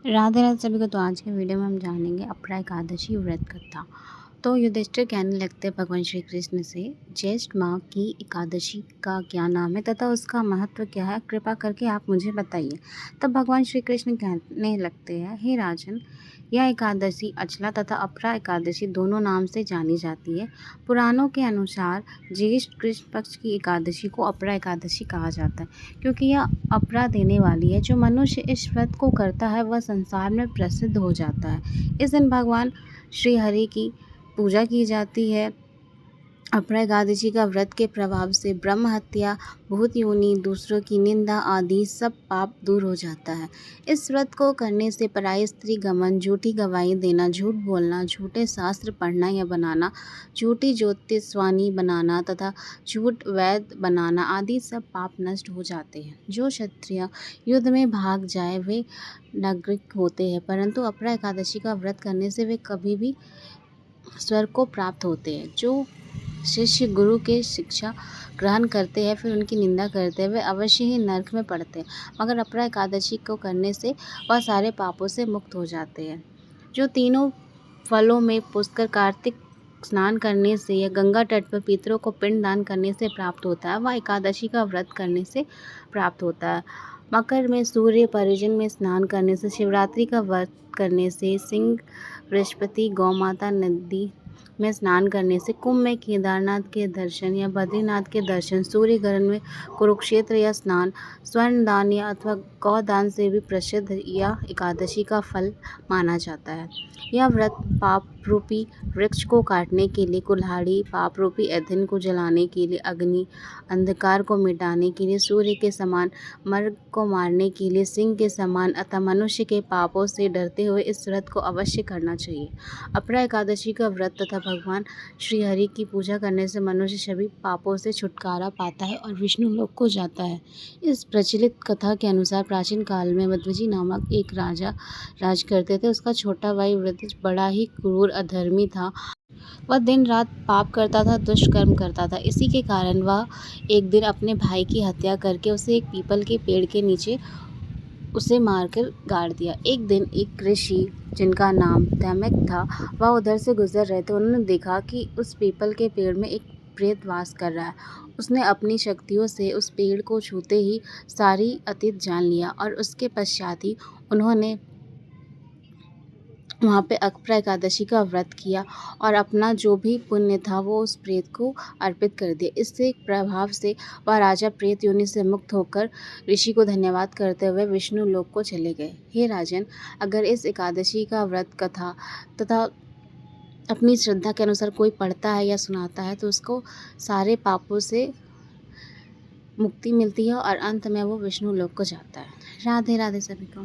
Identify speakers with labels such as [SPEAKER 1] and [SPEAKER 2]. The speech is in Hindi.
[SPEAKER 1] राधे राधे सभी को। तो आज के वीडियो में हम जानेंगे अपरा एकादशी व्रत कथा। तो युधिष्ठिर कहने लगते हैं भगवान श्री कृष्ण से, ज्येष्ठ माह की एकादशी का क्या नाम है तथा उसका महत्व क्या है, कृपा करके आप मुझे बताइए। तब भगवान श्री कृष्ण कहने लगते हैं, हे राजन, यह एकादशी अचला तथा अपरा एकादशी दोनों नाम से जानी जाती है। पुराणों के अनुसार ज्येष्ठ कृष्ण पक्ष की एकादशी को अपरा एकादशी कहा जाता है, क्योंकि यह अपरा देने वाली है। जो मनुष्य इस व्रत को करता है वह संसार में प्रसिद्ध हो जाता है। इस दिन भगवान श्री हरि की पूजा की जाती है। अपरा एकादशी का व्रत के प्रभाव से ब्रह्म हत्या, भूत योनि, दूसरों की निंदा आदि सब पाप दूर हो जाता है। इस व्रत को करने से पराई स्त्री गमन, झूठी गवाही देना, झूठ बोलना, झूठे शास्त्र पढ़ना या बनाना, झूठी ज्योतिषवाणी बनाना तथा झूठ वैद बनाना आदि सब पाप नष्ट हो जाते हैं। जो क्षत्रिय युद्ध में भाग जाए वे नागरिक होते हैं, परंतु अपरा एकादशी का व्रत करने से वे कभी भी स्वर्ग को प्राप्त होते हैं। जो शिष्य गुरु के शिक्षा ग्रहण करते हैं फिर उनकी निंदा करते हैं, वे अवश्य ही नरक में पड़ते हैं, मगर अपरा एकादशी को करने से वह सारे पापों से मुक्त हो जाते हैं। जो तीनों फलों में पुष्कर कार्तिक स्नान करने से या गंगा तट पर पितरों को पिंड दान करने से प्राप्त होता है, वह एकादशी का व्रत करने से प्राप्त होता है। मकर में सूर्य परिजन में स्नान करने से, शिवरात्रि का व्रत करने से, सिंह बृहस्पति गौ माता नदी में स्नान करने से, कुंभ में केदारनाथ के दर्शन या बद्रीनाथ के दर्शन, सूर्य ग्रहण में कुरुक्षेत्र या स्नान, स्वर्ण दान या अथवा गौदान से भी प्रसिद्ध यह एकादशी का फल माना जाता है। यह व्रत पाप रूपी वृक्ष को काटने के लिए कुल्हाड़ी, पाप रूपी ऐंधन को जलाने के लिए अग्नि, अंधकार को मिटाने के लिए सूर्य के समान, मर्ग को मारने के लिए सिंह के समान अतः मनुष्य के पापों से डरते हुए इस व्रत को अवश्य करना चाहिए। अपरा एकादशी का व्रत तथा भगवान श्री हरि की पूजा करने से मनुष्य सभी पापों से छुटकारा पाता है और विष्णु लोक को जाता है। इस प्रचलित कथा के अनुसार प्राचीन काल में मध्वजी नामक एक राजा राज करते थे। उसका छोटा भाई वृत्रज बड़ा ही क्रूर अधर्मी था। वह दिन रात पाप करता था, दुष्कर्म करता था। इसी के कारण वह एक दिन अपने भाई की हत्या करके उसे एक पीपल के पेड़ के नीचे उसे मारकर गाड़ दिया। एक दिन एक ऋषि जिनका नाम तैमक था, वह उधर से गुजर रहे थे। उन्होंने देखा कि उस पीपल के पेड़ में एक प्रेत वास कर रहा है। उसने अपनी शक्तियों से उस पेड़ को छूते ही सारी अतीत जान लिया और उसके पश्चात ही उन्होंने वहाँ पे अपरा एकादशी का व्रत किया और अपना जो भी पुण्य था वो उस प्रेत को अर्पित कर दिया। इससे प्रभाव से वह राजा प्रेत योनि से मुक्त होकर ऋषि को धन्यवाद करते हुए विष्णु लोक को चले गए। हे राजन, अगर इस एकादशी का व्रत कथा तथा अपनी श्रद्धा के अनुसार कोई पढ़ता है या सुनाता है तो उसको सारे पापों से मुक्ति मिलती है और अंत में वो विष्णु लोक को जाता है। राधे राधे सभी को।